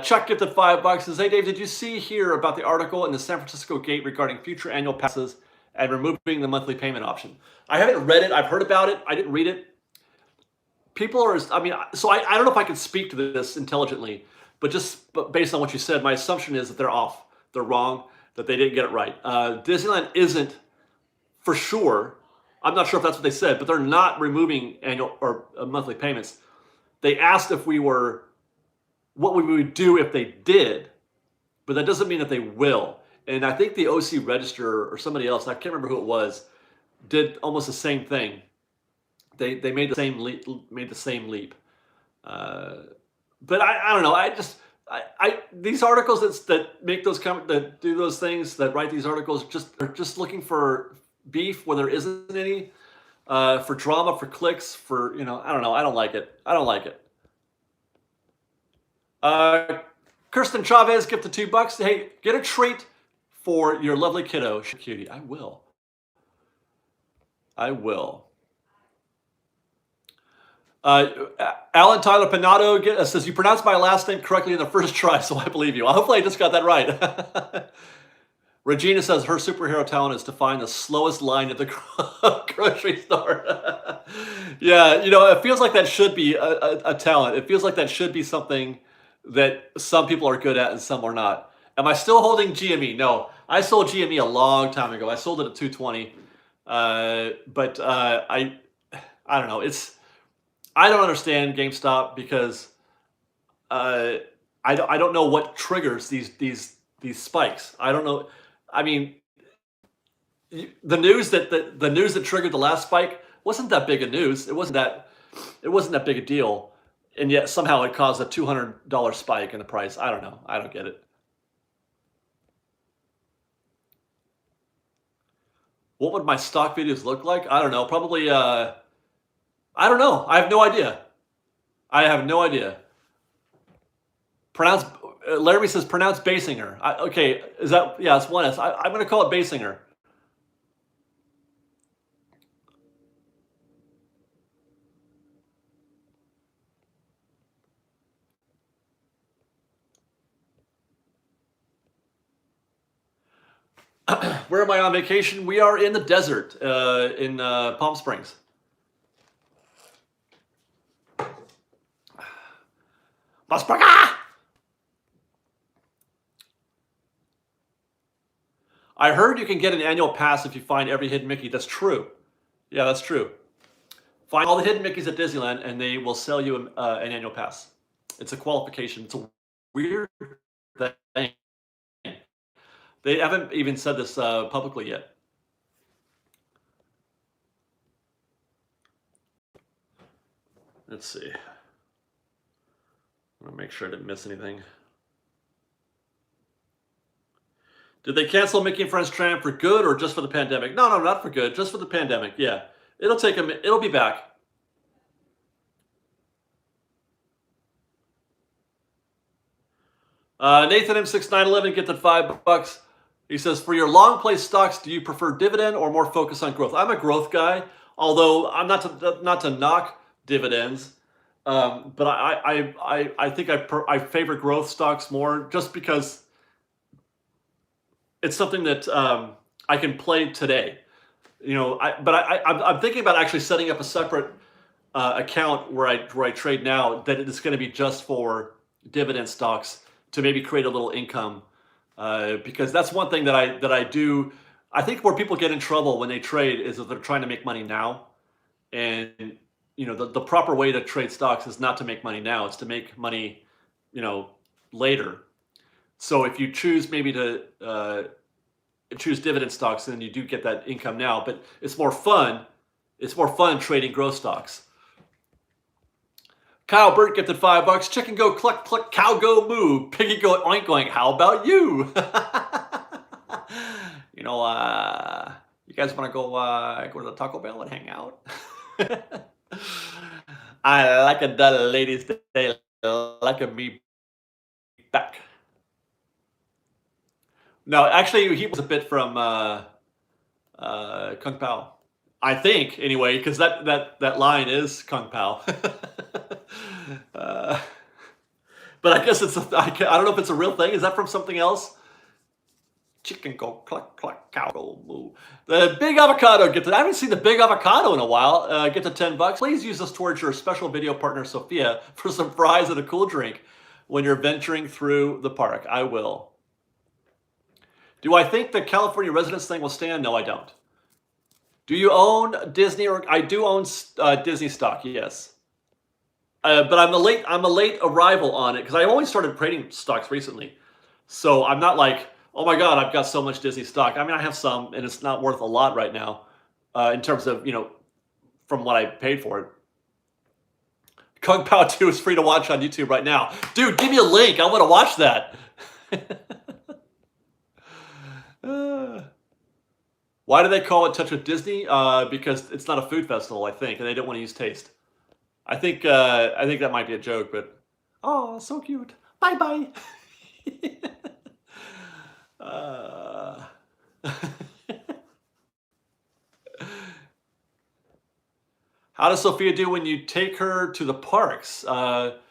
Chuck gifted $5. Says, "Hey Dave, did you hear about the article in the San Francisco Gate regarding future annual passes and removing the monthly payment option?" I haven't read it. I've heard about it. I didn't read it. People are, so I don't know if I can speak to this intelligently, but based on what you said, my assumption is that they're off. They're wrong, that they didn't get it right. Disneyland isn't, for sure, I'm not sure if that's what they said, but they're not removing annual or monthly payments. They asked what we would do if they did, but that doesn't mean that they will. And I think the OC Register or somebody else, I can't remember who it was, did almost the same thing. They made the same leap. But I don't know. These articles that make those that do those things, that write these articles, are just looking for beef where there isn't any, for drama, for clicks, for I don't know. I don't like it. I don't like it. Kirsten Chavez, gift the $2. Hey, get a treat for your lovely kiddo. Cutie, I will. I will. Alan Tyler Panado says, you pronounced my last name correctly in the first try, so I believe you. Hopefully I just got that right. Regina says her superhero talent is to find the slowest line at the grocery store. Yeah, you know, it feels like that should be a talent. It feels like that should be something that some people are good at and some are not. Am I still holding GME? No, I sold GME a long time ago. I sold it at 220. But I don't know. I don't understand GameStop because I don't know what triggers these spikes. I don't know. I mean, the news that triggered the last spike wasn't that big a news. It wasn't that big a deal, and yet somehow it caused a $200 spike in the price. I don't know. I don't get it. What would my stock videos look like? I don't know. Probably. I don't know. I have no idea. I have no idea. Larry says pronounce Basinger. Okay, is that, yeah, it's one S. I'm going to call it Basinger. Where am I on vacation? We are in the desert in Palm Springs. I heard you can get an annual pass if you find every hidden Mickey. That's true. Yeah, that's true. Find all the hidden Mickeys at Disneyland, and they will sell you an annual pass. It's a qualification. It's a weird thing. They haven't even said this publicly yet. Let's see. I want to make sure I didn't miss anything. Did they cancel Mickey and Friends Tram for good or just for the pandemic? No, not for good. Just for the pandemic. Yeah, it'll take them. It'll be back. Nathan M6911 gets the $5. He says, for your long play stocks, do you prefer dividend or more focus on growth? I'm a growth guy, although I'm not to knock dividends, but I think I favor growth stocks more just because it's something that I can play today. You know, I'm thinking about actually setting up a separate account where I trade now that it's going to be just for dividend stocks to maybe create a little income. Because that's one thing that I do. I think where people get in trouble when they trade is that they're trying to make money now, and you know the proper way to trade stocks is not to make money now; it's to make money, you know, later. So if you choose maybe to choose dividend stocks, then you do get that income now. But it's more fun. It's more fun trading growth stocks. Kyle Burt gifted $5. Chicken go cluck cluck, cow go moo, piggy go oink oink. How about you? You know, you guys want to go to the Taco Bell and hang out? I like the ladies they like me back. No, actually, he was a bit from Kung Pao. I think, anyway, because that line is Kung Pao. But I guess I don't know if it's a real thing. Is that from something else? Chicken go cluck cluck, cow go moo. The big avocado gets. I haven't seen the big avocado in a while. Get to $10. Please use this towards your special video partner Sophia for some fries and a cool drink when you're venturing through the park. I will. Do I think the California residence thing will stand? No, I don't. Do you own Disney? Or I do own Disney stock, yes. But I'm a late arrival on it because I only started trading stocks recently. So I'm not like, oh my God, I've got so much Disney stock. I mean, I have some, and it's not worth a lot right now in terms of, you know, from what I paid for it. Kung Pao 2 is free to watch on YouTube right now. Dude, give me a link. I want to watch that. Why do they call it Touch with Disney? Because it's not a food festival, I think, and they don't want to use taste. I think that might be a joke, but oh, so cute. Bye bye. uh, how does Sophia do when you take her to the parks?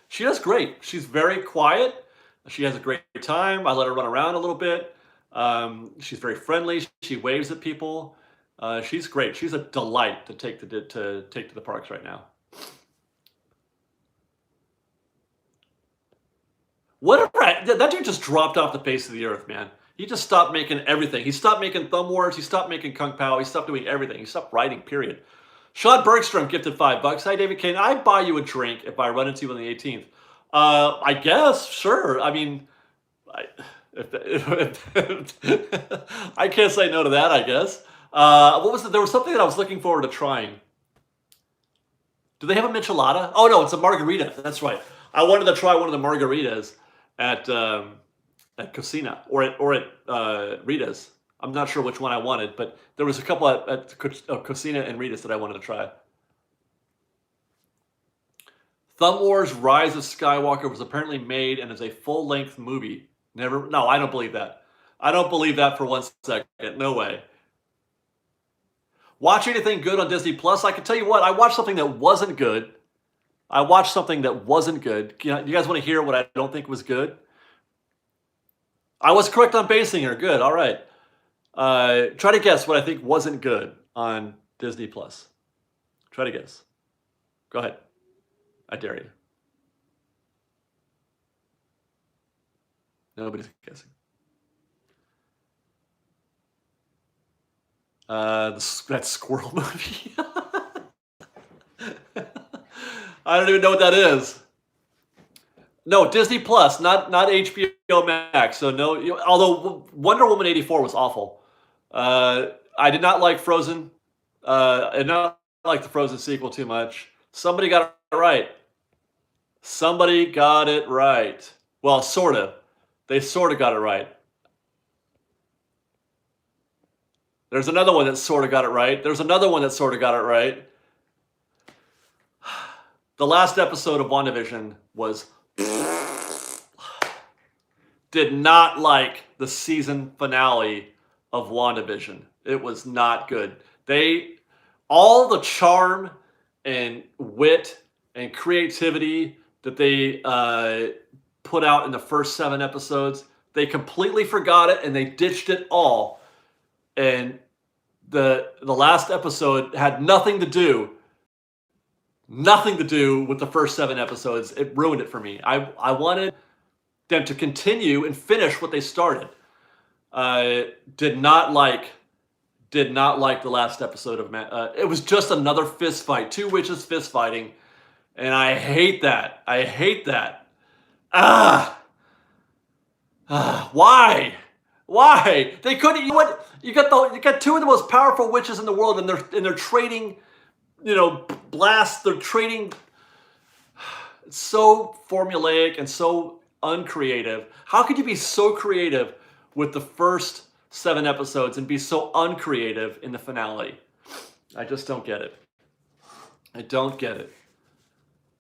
She does great. She's very quiet. She has a great time. I let her run around a little bit. She's very friendly. She waves at people. She's great. She's a delight to take to the parks right now. Whatever. That dude just dropped off the face of the earth, man. He just stopped making everything. He stopped making Thumb Wars. He stopped making Kung Pao. He stopped doing everything. He stopped writing, period. Sean Bergstrom gifted $5. Hi, David Kane. I'd buy you a drink if I run into you on the 18th. I guess, sure. I mean, I can't say no to that, I guess. What was it? There was something that I was looking forward to trying. Do they have a michelada? Oh, no, it's a margarita. That's right. I wanted to try one of the margaritas at Cocina or at Rita's. I'm not sure which one I wanted, but there was a couple at Cocina and Rita's that I wanted to try. Thumb Wars: Rise of Skywalker was apparently made and is a full-length movie. No, I don't believe that. I don't believe that for 1 second. No way. Watch anything good on Disney Plus? I can tell you what, I watched something that wasn't good. You guys want to hear what I don't think was good? I was correct on Basinger. Good. All right. Try to guess what I think wasn't good on Disney Plus. Try to guess. Go ahead. I dare you. Nobody's guessing. That squirrel movie. I don't even know what that is. No, Disney Plus, not HBO Max. So no. Although Wonder Woman 84 was awful. I did not like Frozen. I did not like the Frozen sequel too much. Somebody got it right. Somebody got it right. Well, sort of. They sort of got it right. There's another one that sort of got it right. There's another one that sort of got it right. The last episode of WandaVision was... Did not like the season finale of WandaVision. It was not good. All the charm and wit and creativity that they put out in the first 7 episodes, they completely forgot it and they ditched it all. And the last episode had nothing to do with the first 7 episodes. It ruined it for me. I wanted them to continue and finish what they started. Did not like the last episode of it was just another fist fight. 2 witches fist fighting. And I hate that. Why? They couldn't. You know what? You got 2 of the most powerful witches in the world, and they're trading, blasts. They're trading. It's so formulaic and so uncreative. How could you be so creative with the first 7 episodes and be so uncreative in the finale? I just don't get it. I don't get it.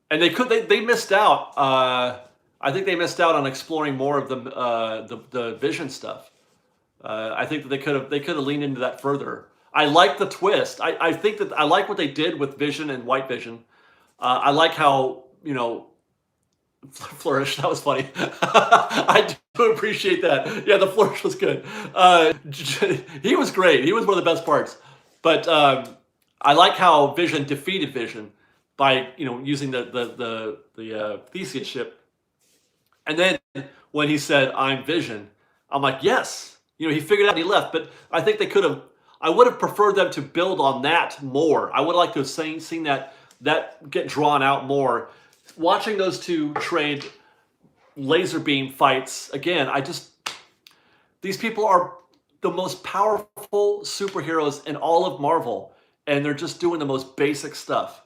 And they missed out. I think they missed out on exploring more of the Vision stuff. I think that they could have leaned into that further. I like the twist. I think that I like what they did with Vision and White Vision. I like how, flourish. That was funny. I do appreciate that. Yeah, the flourish was good. He was great. He was one of the best parts. But I like how Vision defeated Vision by using the Theseus ship. And then when he said, "I'm Vision," I'm like, yes. He figured out and he left. But I think I would have preferred them to build on that more. I would like to have seen that get drawn out more. Watching those 2 trade laser beam fights, again, these people are the most powerful superheroes in all of Marvel, and they're just doing the most basic stuff.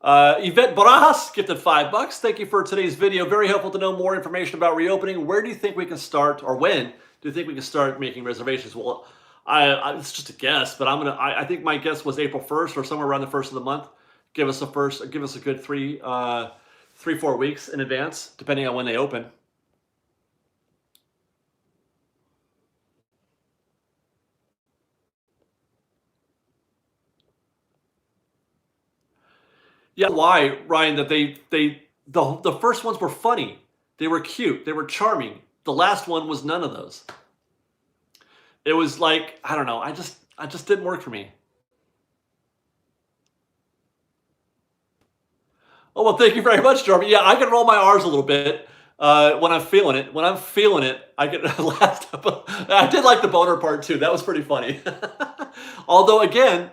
Yvette Barajas gifted $5. Thank you for today's video. Very helpful to know more information about reopening. Where do you think we can start, or when do you think we can start making reservations? Well, it's just a guess, but I think my guess was April 1st or somewhere around the 1st of the month. Give us a good 3-4 weeks in advance, depending on when they open. Yeah, why, Ryan? That the first ones were funny. They were cute. They were charming. The last one was none of those. It was like, I don't know. I just didn't work for me. Oh well, thank you very much, Jeremy. Yeah, I can roll my R's a little bit when I'm feeling it. When I'm feeling it, I get last. I did like the boner part too. That was pretty funny. Although again,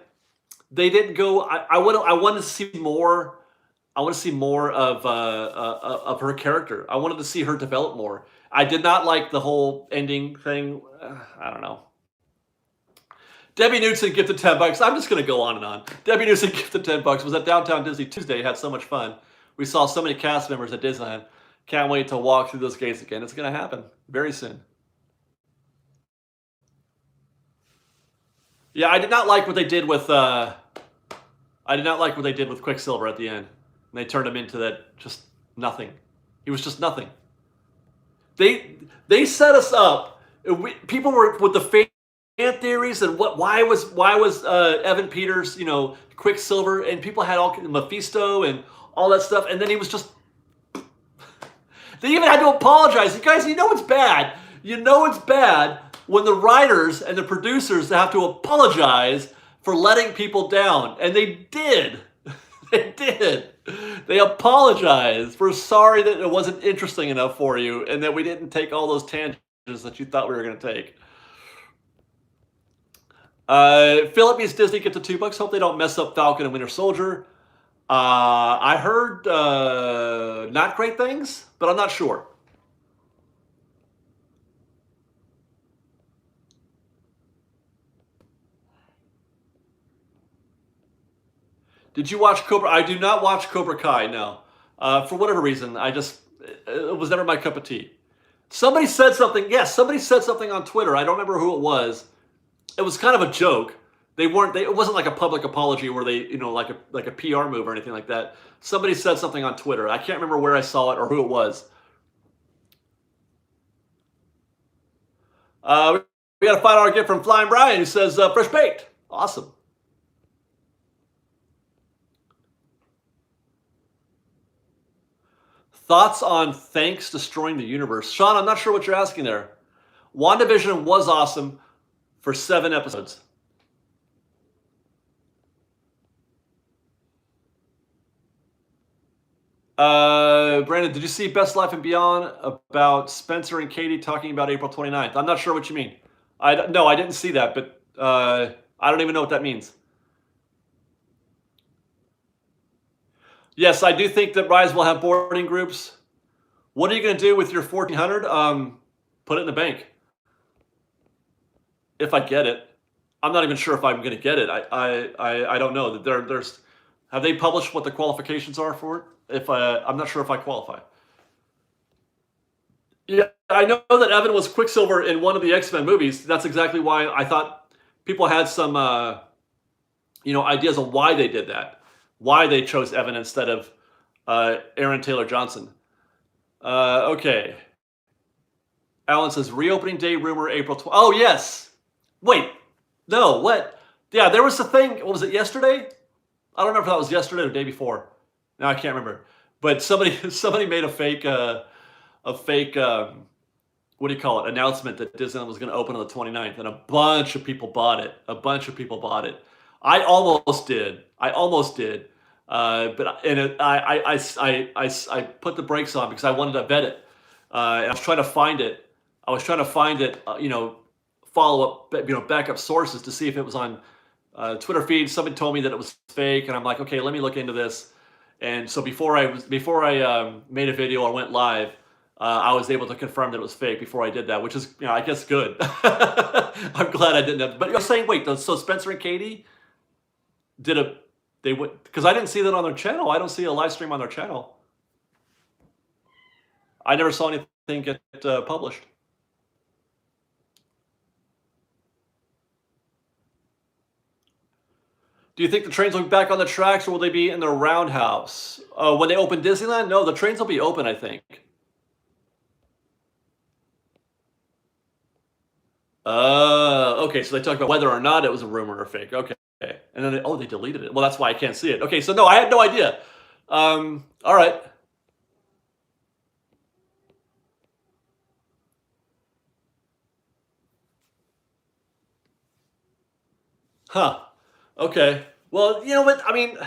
they didn't go. I wanted to see more. I want to see more of her character. I wanted to see her develop more. I did not like the whole ending thing. I don't know. Debbie Newton gifted $10. I'm just going to go on and on. Debbie Newton gifted $10. Was at Downtown Disney Tuesday. Had so much fun. We saw so many cast members at Disneyland. Can't wait to walk through those gates again. It's going to happen very soon. Yeah, I did not like what they did with. I did not like what they did with Quicksilver at the end. And they turned him into that just nothing. He was just nothing. They set us up. People were with the fan theories and why was Evan Peters, Quicksilver, and people had all Mephisto and all that stuff, and then he was just. They even had to apologize. You guys, it's bad. It's bad when the writers and the producers have to apologize for letting people down, and they did. They did. They apologized. We're sorry that it wasn't interesting enough for you, and that we didn't take all those tangents that you thought we were going to take. Philip means Disney get to $2. Hope they don't mess up Falcon and Winter Soldier. I heard not great things, but I'm not sure. Did you watch Cobra? I do not watch Cobra Kai, no. For whatever reason, it was never my cup of tea. Somebody said something, yes, somebody said something on Twitter. I don't remember who it was. It was kind of a joke. It wasn't like a public apology where they, like a PR move or anything like that. Somebody said something on Twitter. I can't remember where I saw it or who it was. We got a $5 gift from Flying Brian who says, fresh baked. Awesome. Thoughts on Thanks Destroying the Universe? Sean, I'm not sure what you're asking there. WandaVision was awesome for 7 episodes. Brandon, did you see Best Life and Beyond about Spencer and Katie talking about April 29th? I'm not sure what you mean. No, I didn't see that, but I don't even know what that means. Yes, I do think that Rise will have boarding groups. What are you going to do with your 1,400? Put it in the bank. If I get it. I'm not even sure if I'm going to get it. I don't know. Have they published what the qualifications are for it? I'm not sure if I qualify. Yeah, I know that Evan was Quicksilver in one of the X-Men movies. That's exactly why I thought people had some, ideas on why they did that. Why they chose Evan instead of Aaron Taylor Johnson. Okay. Alan says, reopening day rumor April 12th. Oh, yes. Wait. No, what? Yeah, there was a thing. What was it, yesterday? I don't remember if that was yesterday or the day before. No, I can't remember. But somebody made a fake, what do you call it, announcement that Disneyland was going to open on the 29th, and a bunch of people bought it. I almost did. But I put the brakes on because I wanted to vet it. And I was trying to find it. Follow up, backup sources to see if it was on Twitter feed. Somebody told me that it was fake, and I'm like, okay, let me look into this. And so before I made a video or went live, I was able to confirm that it was fake before I did that, which is, I guess good. I'm glad I didn't have to. But you're saying, wait, so Spencer and Katie they would, because I didn't see that on their channel. I don't see a live stream on their channel. I never saw anything get published. Do you think the trains will be back on the tracks, or will they be in the roundhouse? When they open Disneyland? No, the trains will be open, I think. Okay, so they talked about whether or not it was a rumor or fake. Okay. And then, they deleted it. Well, that's why I can't see it. Okay, so no, I had no idea. All right. Huh. Okay. Well, you know what? I mean,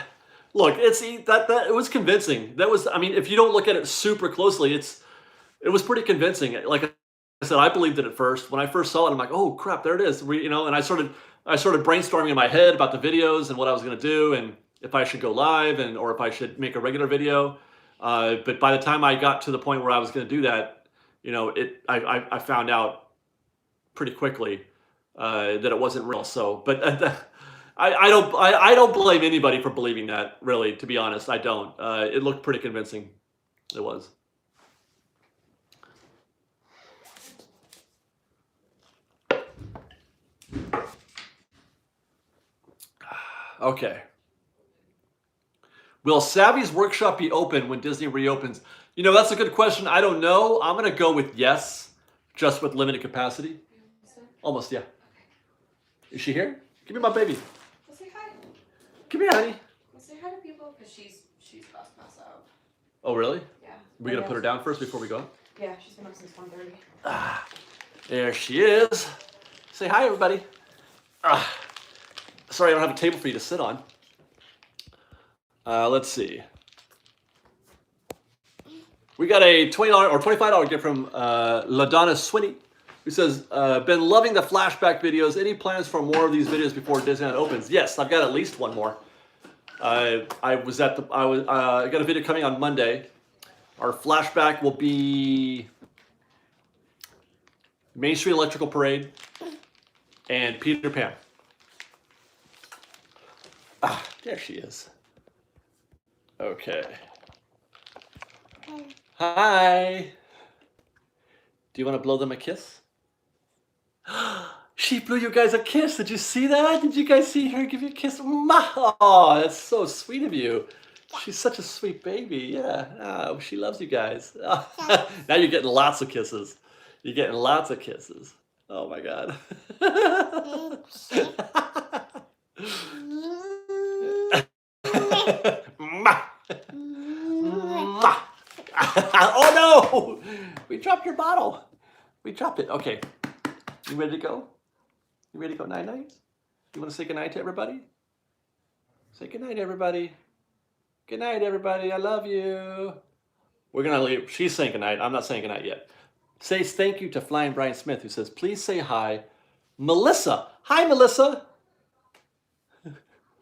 look, that it was convincing. That was, I mean, if you don't look at it super closely, it was pretty convincing. Like I said, I believed it at first. When I first saw it, I'm like, oh crap, there it is. And I started brainstorming in my head about the videos and what I was going to do, and if I should go live or if I should make a regular video. But by the time I got to the point where I was going to do that, I found out pretty quickly that it wasn't real. So, but I don't blame anybody for believing that. Really, to be honest, I don't. It looked pretty convincing. It was. Okay. Will Savvy's workshop be open when Disney reopens? That's a good question. I don't know. I'm going to go with yes, just with limited capacity. Almost, yeah. Is she here? Give me my baby. Go say hi. Come here, honey. Go say hi to people because she's about to mess up. Oh, really? Yeah. We're going to put her down first before we go up? Yeah, she's been up since 1:30. There she is. Say hi, everybody. Sorry, I don't have a table for you to sit on. Let's see. We got a $20 or $25 gift from LaDonna Swinney, who says, been loving the flashback videos. Any plans for more of these videos before Disneyland opens? Yes, I've got at least one more. I got a video coming on Monday. Our flashback will be Main Street Electrical Parade and Peter Pan. There she is. Okay. Hi. Do you want to blow them a kiss? She blew you guys a kiss. Did you see that? Did you guys see her give you a kiss? Oh, that's so sweet of you. She's such a sweet baby. Yeah. Oh, she loves you guys. Now you're getting lots of kisses. You're getting lots of kisses. Oh my God. Oh no! We dropped your bottle. We dropped it. Okay. You ready to go? You ready to go night-night? You want to say goodnight to everybody? Say goodnight, everybody. Good night, everybody. I love you. We're going to leave. She's saying goodnight. I'm not saying goodnight yet. Say thank you to Flying Brian Smith, who says, please say hi. Melissa. Hi, Melissa. We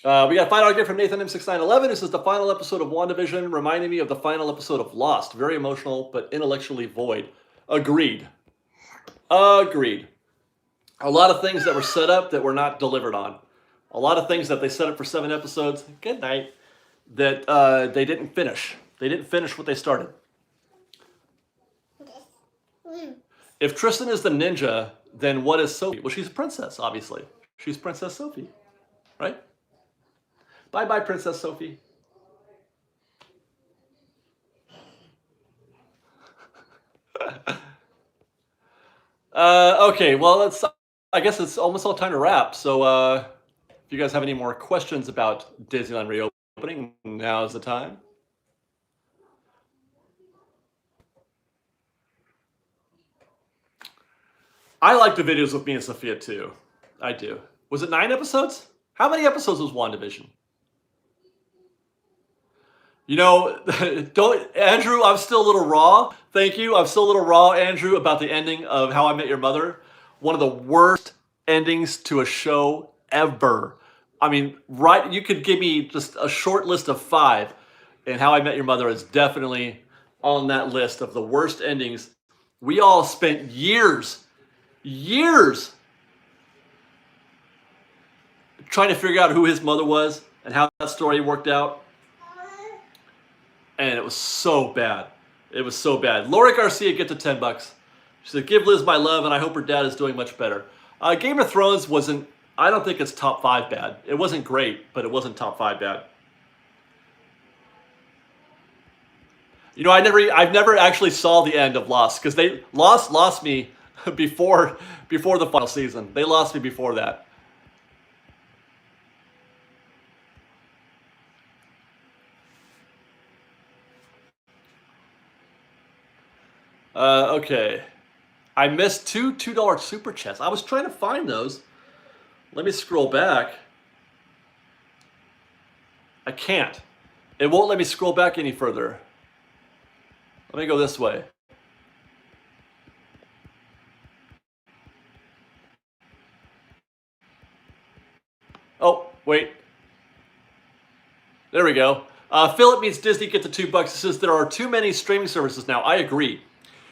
got a $5 gift from Nathan M6911, who says the final episode of WandaVision reminded me of the final episode of Lost. Very emotional, but intellectually void. Agreed. Agreed. A lot of things that were set up that were not delivered on. A lot of things that they set up for 7 episodes, good night, that they didn't finish. They didn't finish what they started. If Tristan is the ninja, then what is Sophie? Well, she's a princess, obviously. She's Princess Sophie, right? Bye-bye, Princess Sophie. Okay, well, I guess it's almost all time to wrap. So if you guys have any more questions about Disneyland reopening, now's the time. I like the videos with me and Sophia too. I do. Was it 9 episodes? How many episodes was WandaVision? Andrew, I'm still a little raw. Thank you. I'm still a little raw, Andrew, about the ending of How I Met Your Mother. One of the worst endings to a show ever. I mean, right? You could give me just a short list of 5, and How I Met Your Mother is definitely on that list of the worst endings. We all spent years trying to figure out who his mother was and how that story worked out. And it was so bad. It was so bad. Laura Garcia gets to $10. She said, give Liz my love, and I hope her dad is doing much better. Game of Thrones wasn't, I don't think it's top 5 bad. It wasn't great, but it wasn't top 5 bad. You know, I've never actually saw the end of Lost because they lost me before the final season. They lost me before that. Okay. I missed two $2 super chats. I was trying to find those. Let me scroll back. I can't. It won't let me scroll back any further. Let me go this way. Oh, wait. There we go. Philip means Disney get the $2. It says there are too many streaming services now. I agree.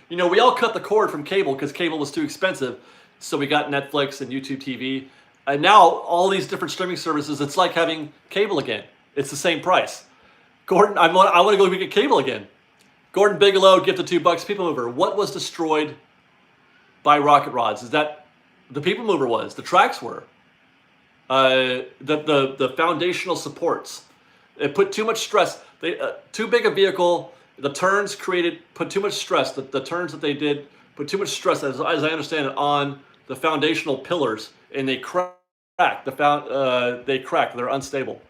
You know, we all cut the cord from cable because cable was too expensive. So we got Netflix and YouTube TV. And now all these different streaming services, it's like having cable again. It's the same price. Gordon, I want to go get cable again. Gordon Bigelow, get the $2. People Mover. What was destroyed by rocket rods? Is that the People Mover was? The tracks were. The foundational supports. It put too much stress. Too big a vehicle. The turns put too much stress. The turns that they did put too much stress, as I understand it, on the foundational pillars, and they cracked. They cracked. They're unstable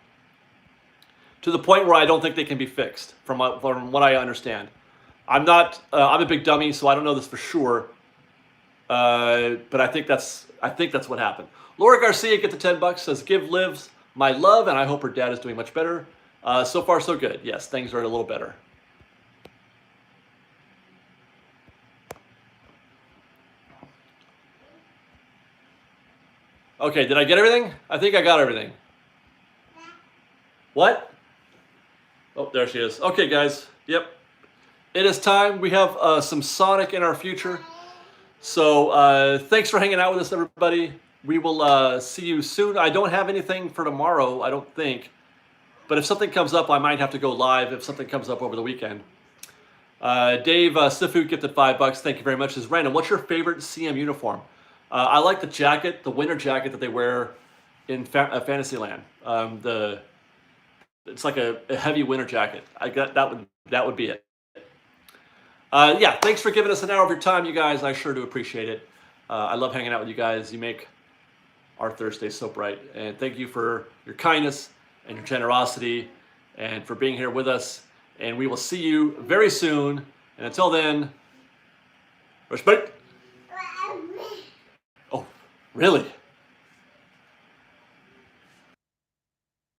to the point where I don't think they can be fixed. From what I understand, I'm a big dummy, so I don't know this for sure. But I think that's what happened. Laura Garcia, get the $10. Says, give Liv my love, and I hope her dad is doing much better. So far, so good. Yes, things are a little better. Okay, did I get everything? I think I got everything. What? Oh, there she is. Okay, guys. Yep. It is time. We have some Sonic in our future. So thanks for hanging out with us, everybody. We will see you soon. I don't have anything for tomorrow, I don't think. But if something comes up, I might have to go live if something comes up over the weekend. Dave Sifu gifted $5. Thank you very much. Says, Random, what's your favorite CM uniform? I like the jacket, the winter jacket that they wear in Fantasyland. It's like a heavy winter jacket. That would be it. Yeah, thanks for giving us an hour of your time, you guys. I sure do appreciate it. I love hanging out with you guys. You make our Thursday so bright. And thank you for your kindness and your generosity and for being here with us. And we will see you very soon. And until then, respect. Oh, really?